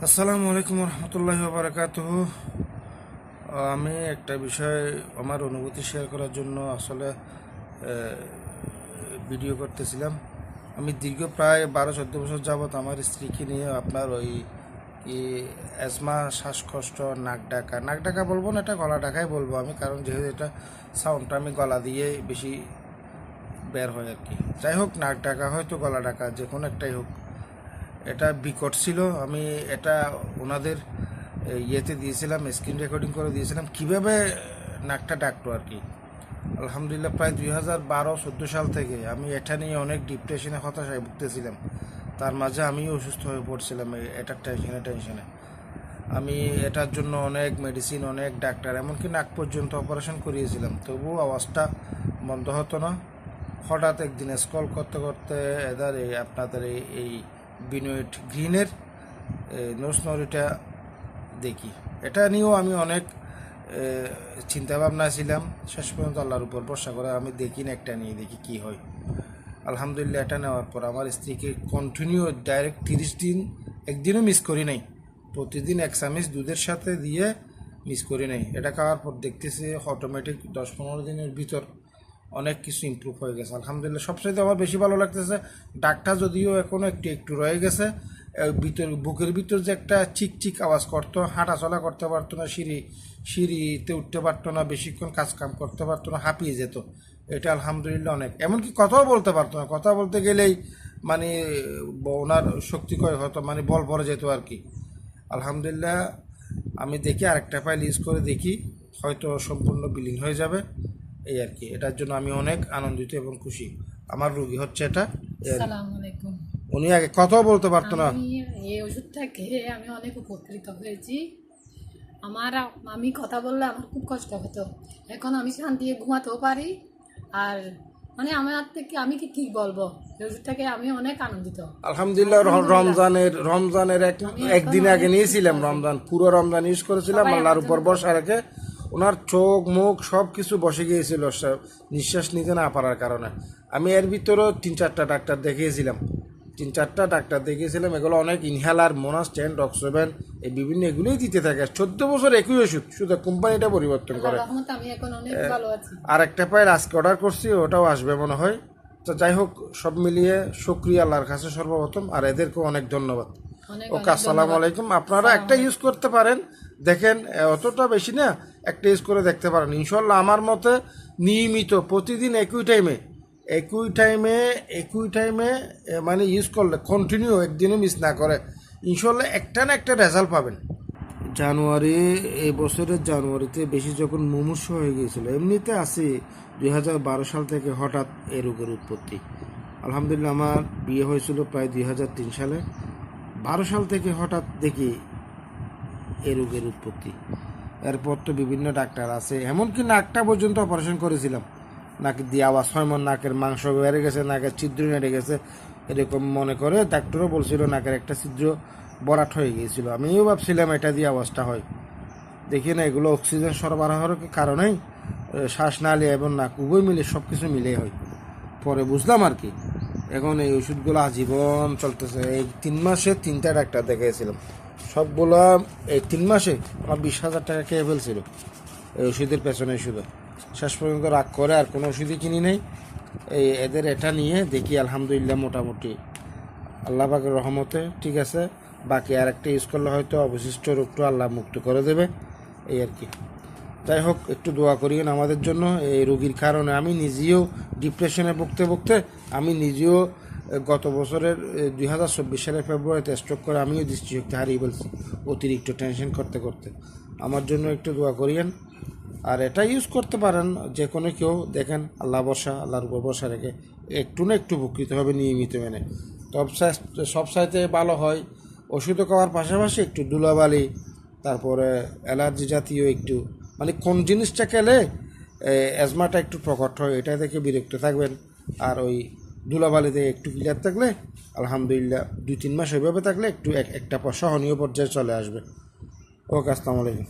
আসসালামু আলাইকুম রহমতুল্লাহি ওয়া বারাকাতুহু। আমি একটা বিষয় আমার অনুভূতি শেয়ার করার জন্য আসলে ভিডিও করতেছিলাম। আমি দীর্ঘ প্রায় 12-14 বছর যাবৎ আমার স্ত্রীকে নিয়ে আপনার ওই অ্যাজমা, শ্বাসকষ্ট, নাক ডাকা বলবো না, এটা গলা ডাকাই বলবো আমি, কারণ যেহেতু এটা সাউন্ডটা আমি গলা দিয়ে বেশি বের হয় আর কি। যাই হোক, নাক ডাকা হয়তো গলা ডাকা যে কোনো একটাই হোক, এটা বিকট ছিল। আমি এটা ওনাদের ইয়েতে দিয়েছিলাম, স্ক্রিন রেকর্ডিং করে দিয়েছিলাম কীভাবে নাকটা ডাকতো আর কি। আলহামদুলিল্লাহ প্রায় 2012-14 সাল থেকে আমি এটা নিয়ে অনেক ডিপ্রেশনে, হতাশায় ভুগতেছিলাম। তার মাঝে আমিও অসুস্থ হয়ে পড়ছিলাম এটার টেনশনে। আমি এটার জন্য অনেক মেডিসিন, অনেক ডাক্তার, এমনকি নাক পর্যন্ত অপারেশন করিয়েছিলাম, তবুও আওয়াজটা বন্ধ হতো না। হঠাৎ একদিন স্ক্রল করতে করতে আপনাদের এই বিনয়েট গ্রিনের নোস নরিটা দেখি। এটা নিয়েও আমি অনেক চিন্তাভাবনা ছিলাম। শেষ পর্যন্ত আল্লাহর উপর ভরসা করে আমি দেখি না, একটা নিয়ে দেখি কি হয়। আলহামদুলিল্লাহ এটা নেওয়ার পর আমার স্ত্রীকে কন্টিনিউ ডাইরেক্ট 30 দিন একদিনও মিস করি নাই। প্রতিদিন 1 চামচ দুধের সাথে দিয়ে মিস করি নাই। এটা খাওয়ার পর দেখতেছি অটোমেটিক 10-15 দিনের ভিতর অনেক কিছু ইমপ্রুভ হয়ে গেছে আলহামদুলিল্লাহ। সবচেয়ে আমার বেশি ভালো লাগতেছে, ডাকটা যদিও এখনও একটু রয়ে গেছে, বুকের ভিতর যে একটা চিক আওয়াজ করতো, হাঁটা চলা করতে পারতো না, সিঁড়িতে উঠতে পারতো না, বেশিক্ষণ কাম করতে পারতো না, হাঁপিয়ে যেত। এটা আলহামদুলিল্লাহ অনেক, এমনকি কথাও বলতে পারতো না। কথা বলতে গেলেই মানে ওনার শক্তি ক্ষয় হতো, মানে বল পড়ে যেত আর কি। আলহামদুলিল্লাহ আমি দেখি আরেকটা ফাইল ইউজ করে দেখি, হয়তো সম্পূর্ণ বিলীন হয়ে যাবে এই আর কি। এটার জন্য আমি অনেক আনন্দিত এবং খুশি। আমার রোগী হচ্ছে এটা। আসসালামু আলাইকুম। উনি আগে কথাও বলতে পারতো না। আমি এই ওষুধটা খেয়ে আমি অনেক উপকৃত হয়েছি। আমি কথা বললে আমার খুব কষ্ট হতো, এখন আমি শান্তি ঘুমাতেও পারি। আর আমার থেকে আমি কি বলবো, এই ওষুধটাকে আমি অনেক আনন্দিত। আলহামদুলিল্লাহ রমজানের একদিন আগে নিয়েছিলাম, পুরো রমজান ইউজ করেছিলাম। আল্লাহর উপর ভরসা রেখে ওনার চোখ মুখ সব কিছু বসে গিয়েছিল নিঃশ্বাস নিতে না পারার কারণে। আমি এর ভিতরেও 3-4টা ডাক্তার দেখিয়েছিলাম। এগুলো অনেক ইনহেলার, মোনাস্টেন, ডক্সোভেন, এই বিভিন্ন এগুলোই দিতে থাকে। 14 বছর একই ওষুধ, শুধু কোম্পানিটা পরিবর্তন করে। আমি এখন অনেক ভালো আছি। আর একটা ফাইল আজকে অর্ডার করছি, ওটাও আসবে মনে হয়। তো যাই হোক, সব মিলিয়ে শুকরিয়া আল্লাহর কাছে সর্বপ্রথম, আর এদেরকেও অনেক ধন্যবাদ। ওকে, আসসালামু আলাইকুম। আপনারা একটা ইউজ করতে পারেন, দেখেন, অতটা বেশি না, একটা ইউজ করে দেখতে পারেন। ইনশাল্লাহ আমার মতে নিয়মিত প্রতিদিন একই টাইমে মানে ইউজ করলে, কন্টিনিউ একদিনও মিস না করে, ইনশাল্লাহ একটা না একটা রেজাল্ট পাবেন। এই বছরের জানুয়ারিতে বেশি যখন মুমূর্ষু হয়ে গিয়েছিল, এমনিতে আসি 2012 সাল থেকে হঠাৎ এই রোগের উৎপত্তি। আলহামদুলিল্লাহ আমার বিয়ে হয়েছিল প্রায় 2003 সালে। 12 সাল থেকে হঠাৎ দেখি এই রোগের উৎপত্তি। এরপর তো বিভিন্ন ডাক্তার আছে, এমনকি নাকটা পর্যন্ত অপারেশন করেছিলাম। নাক দিয়ে আওয়াজ হয়, নাকের মাংস বেড়ে গেছে, নাকের ছিদ্র নেড়ে গেছে, এরকম মনে করে ডাক্তারও বলছিল নাকের একটা ছিদ্র বরাট হয়ে গিয়েছিল। আমিও ভাবছিলাম এটা দিয়ে আওয়াজটা হয়। দেখি না, এগুলো অক্সিজেন সরবরাহের কারণেই শ্বাসনালী এবং নাক উভয় মিলে সব কিছু মিলেই হয়। পরে বুঝলাম আর কি। এখন এই ওষুধগুলো আজীবন চলতেছে। এই 3 মাসে 3টা ডাক্তার দেখিয়েছিলাম, সবগুলো এই 3 মাসে আমার 20,000 টাকা খেয়ে ফেলছিল এই ওষুধের পেছনে শুধু। শেষ পর্যন্ত রাগ করে আর কোনো ওষুধই কিনি নেই। এদের এটা নিয়ে দেখি আলহামদুলিল্লাহ মোটামুটি আল্লাহ পাকের রহমতে ঠিক আছে। বাকি আর একটা ইউজ করলে হয়তো অবশিষ্ট রোগটা আল্লাহ মুক্ত করে দেবে এই আর কি। যাই হোক, একটু দোয়া করিয়েন আমাদের জন্য। এই রোগীর কারণে আমি নিজেও ডিপ্রেশনে ভুগতে আমি নিজেও গত বছরের 2024 সালের ফেব্রুয়ারিতে স্ট্রোক করে আমিও দৃষ্টিশক্তি হারিয়ে ফেলছি অতিরিক্ত টেনশন করতে। আমার জন্য একটু দোয়া করিয়েন। আর এটা ইউজ করতে পারেন যে কোনো কেউ, দেখেন আল্লাহর উপর ভরসা রেখে একটু না একটু উপকৃত হবে নিয়মিত মেনে। সব সাইতে ভালো হয় ওষুধ খাওয়ার পাশাপাশি একটু ধুলাবালি, তারপরে অ্যালার্জি জাতীয় একটু, মানে কোন জিনিসটা খেলে অ্যাজমাটা একটু প্রকট হয় এটা থেকে বিরক্ত থাকবেন। আর ওই ধুলাবালিতে একটু ক্লিয়ার থাকলে আলহামদুলিল্লাহ 2-3 মাস ওইভাবে থাকলে একটু একটা সহনীয় পর্যায়ে চলে আসবে। ওকে, আসসালামু আলাইকুম।